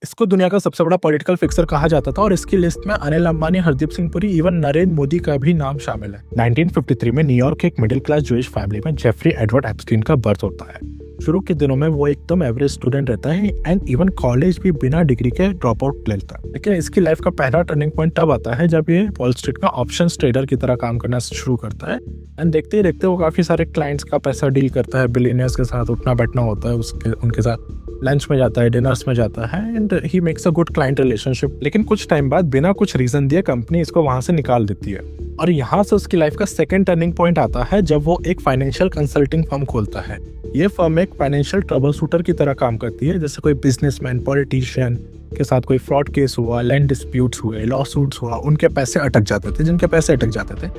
इसको दुनिया का सबसे बड़ा पॉलिटिकल फिक्सर कहा जाता था और इसकी लिस्ट में अनिल अंबानी, हरदीप सिंह पुरी, इवन नरेंद्र मोदी का भी नाम शामिल है। 1953 में न्यूयॉर्क के एक मिडिल क्लास जूइश फैमिली में जेफरी एडवर्ड एप्स्टीन का बर्थ होता है। शुरू के दिनों में वो एकदम एवरेज स्टूडेंट रहता है एंड इवन कॉलेज भी बिना डिग्री के ड्रॉप आउट लेता है। लेकिन इसकी लाइफ का पहला टर्निंग पॉइंट तब आता है जब ये वॉल स्ट्रीट में ऑप्शन ट्रेडर की तरह काम करना शुरू करता है एंड देखते ही देखते वो काफी सारे क्लाइंट्स का पैसा डील करता है। बिलियनियर्स के साथ उठना बैठना होता है, उनके साथ लंच में जाता है, डिनर्स में जाता है and he makes a good client relationship. लेकिन कुछ टाइम बाद बिना कुछ रीजन दिए कंपनी इसको वहां से निकाल देती है और यहाँ से उसकी लाइफ का सेकंड टर्निंग पॉइंट आता है जब वो एक फाइनेंशियल कंसल्टिंग फर्म खोलता है। ये फर्म एक फाइनेंशियल ट्रबल शूटर की तरह काम करती है। जैसे कोई बिजनेसमैन, पॉलिटिशियन के साथ कोई फ्रॉड केस हुआ, लैंड डिस्प्यूट्स हुए, लॉ सूट्स हुआ, उनके पैसे अटक जाते थे, जिनके पैसे अटक जाते थे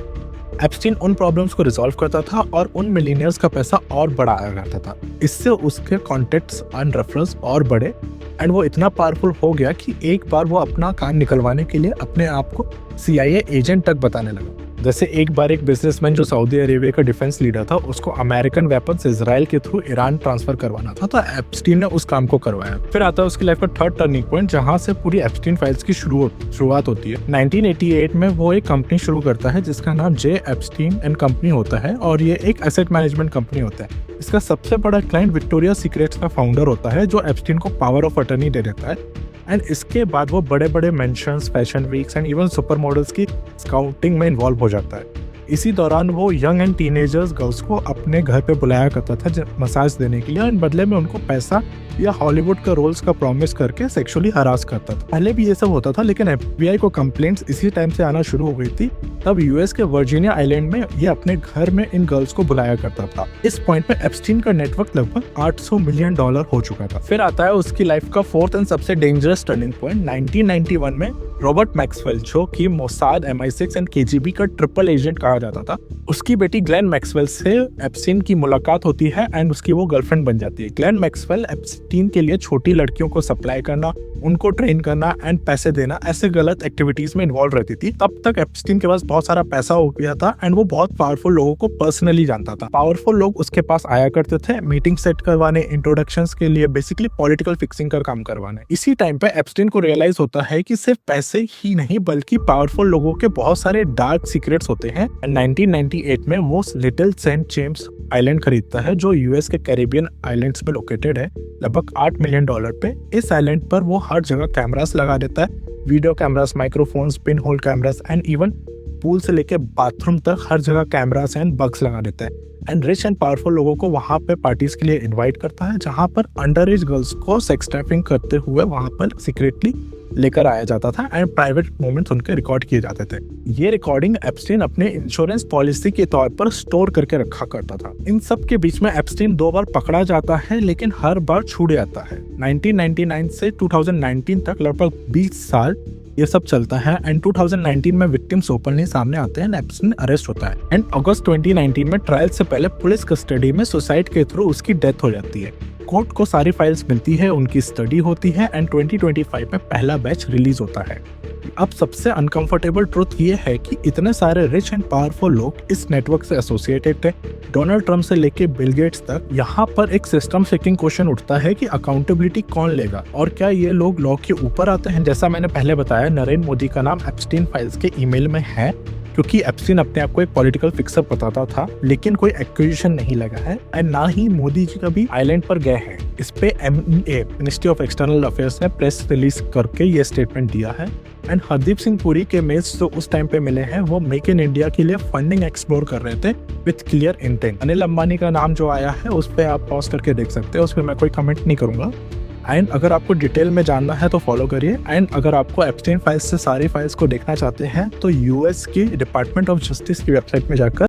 एप्स्टीन उन प्रॉब्लम्स को रिजॉल्व करता था और उन मिलियनियर्स का पैसा और बढ़ाया जाता था। इससे उसके कॉन्टेक्ट्स एंड रेफरल्स और बढ़े एंड वो इतना पावरफुल हो गया कि एक बार वो अपना काम निकलवाने के लिए अपने आप को CIA एजेंट तक बताने लगा। जैसे एक बार एक बिजनेसमैन जो सऊदी अरेबिया का डिफेंस लीडर था, उसको अमेरिकन वेपन्स इजराइल के थ्रू ईरान ट्रांसफर करवाना था, तो एप्स्टीन ने उस काम को करवाया। फिर आता है उसकी लाइफ का थर्ड टर्निंग पॉइंट जहां से पूरी एप्स्टीन फाइल्स की शुरुआत होती है। 1988 में वो एक कंपनी शुरू करता है जिसका नाम जे एप्स्टीन एंड कंपनी होता है और ये एक एसेट मैनेजमेंट कंपनी होता है। इसका सबसे बड़ा क्लाइंट विक्टोरिया सीक्रेट्स का फाउंडर होता है जो एप्स्टीन को पावर ऑफ अटर्नी दे देता है एंड इसके बाद वो बड़े बड़े mentions, fashion weeks and even super models की स्काउटिंग में इन्वॉल्व हो जाता है। इसी दौरान वो यंग एंड टीनेजर्स गर्ल्स को अपने घर पे बुलाया करता था मसाज देने के लिए और बदले में उनको पैसा या हॉलीवुड का रोल्स का प्रॉमिस करके सेक्सुअली हरास करता था। पहले भी ये सब होता था लेकिन FBI को कंप्लेंट्स इसी टाइम से आना शुरू हो गई थी। तब US के वर्जीनिया आइलैंड में ये अपने घर में इन गर्ल्स को बुलाया करता था। इस पॉइंट पे एप्स्टीन का नेटवर्क लगभग $800 मिलियन हो चुका था। फिर आता है उसकी लाइफ का फोर्थ एंड सबसे डेंजरस टर्निंग पॉइंट 1991 में रॉबर्ट मैक्सवेल, जो कि मोसाद, MI6 एंड KGB का ट्रिपल एजेंट कहा जाता था, उसकी बेटी ग्लेन मैक्सवेल से एप्स्टीन की मुलाकात होती है एंड उसकी वो गर्लफ्रेंड बन जाती है। ग्लेन मैक्सवेल एप्स्टीन के लिए छोटी लड़कियों को सप्लाई करना, उनको ट्रेन करना एंड पैसे देना, ऐसे गलत एक्टिविटीज में इन्वॉल्व रहती थी। तब तक एप्स्टीन के पास बहुत सारा पैसा हो गया था एंड वो बहुत पावरफुल लोगों को पर्सनली जानता था। पावरफुल लोग उसके पास आया करते थे मीटिंग सेट करवाने, इंट्रोडक्शंस के लिए, बेसिकली पॉलिटिकल फिक्सिंग का काम करवाने। इसी टाइम पे एप्स्टीन को रियलाइज होता है कि सिर्फ पैसे ही नहीं बल्कि पावरफुल लोगों के बहुत सारे डार्क सीक्रेट्स होते हैं। 1998 में वो लिटिल सेंट जेम्स आइलैंड खरीदता है जो US के कैरिबियन आइलैंड्स में लोकेटेड है, लगभग $8 मिलियन पे। इस आइलैंड पर वो हर जगह कैमरास लगा देता है, video cameras, microphones, pin hole cameras and even pool से लेके बाथरूम तक हर जगह कैमरास एंड बग्स लगा देता है एंड रिच एंड पावरफुल लोगों को वहां पे पार्टीज के लिए इनवाइट करता है जहां पर अंडर एज गर्ल्स को सेक्स ट्रैफिकिंग करते हुए वहां पर सीक्रेटली लेकर आया जाता था एंड प्राइवेट मोमेंट्स उनके रिकॉर्ड किए जाते थे। ये रिकॉर्डिंग एप्स्टीन अपने इंश्योरेंस पॉलिसी के तौर पर स्टोर करके रखा करता था। इन सब के बीच में एप्स्टीन 2 बार पकड़ा जाता है लेकिन हर बार छूट जाता है। 1999 से 2019 तक लगभग 20 साल ये सब चलता है एंड 2019 में विक्टिम्स ओपनली सामने आते हैं, एप्स्टीन अरेस्ट होता है एंड अगस्त 2019 में ट्रायल से पहले पुलिस कस्टडी में सुसाइड के थ्रू उसकी डेथ हो जाती है। कोर्ट को सारी फाइल्स मिलती है, उनकी स्टडी होती है एंड 2025 में पहला बैच रिलीज होता है। अब सबसे अनकंफर्टेबल ट्रुथ ये है कि इतने सारे रिच एंड पावरफुल लोग इस नेटवर्क से एसोसिएटेड थे, डोनाल्ड ट्रम्प से लेके बिल गेट्स तक। यहाँ पर एक सिस्टम शेकिंग क्वेश्चन उठता है कि अकाउंटेबिलिटी कौन लेगा और क्या ये लोग लॉ के ऊपर आते हैं। जैसा मैंने पहले बताया, नरेंद्र मोदी का नाम एप्स्टीन फाइल्स के ईमेल में है क्योंकि एप्स्टीन अपने आप को एक पॉलिटिकल फिक्सर बताता था, लेकिन कोई एक्विजिशन नहीं लगा है एंड ना ही मोदी जी कभी आइलैंड पर गए हैं। इस पे MEA, ministry of external affairs ने प्रेस रिलीज करके ये स्टेटमेंट दिया है एंड हरदीप सिंह पुरी के मेल्स जो उस टाइम पे मिले हैं वो मेक इन इंडिया के लिए फंडिंग एक्सप्लोर कर रहे थे with clear intent. Anil Ambani का नाम जो आया है उस पर आप पॉज करके देख सकते हैं, उस पर मैं कोई कमेंट नहीं करूंगा। एंड अगर आपको डिटेल में जानना है तो फॉलो करिए एंड अगर आपको एप्स्टीन फाइल्स से सारी फाइल्स को देखना चाहते हैं तो US की डिपार्टमेंट ऑफ जस्टिस की वेबसाइट में जाकर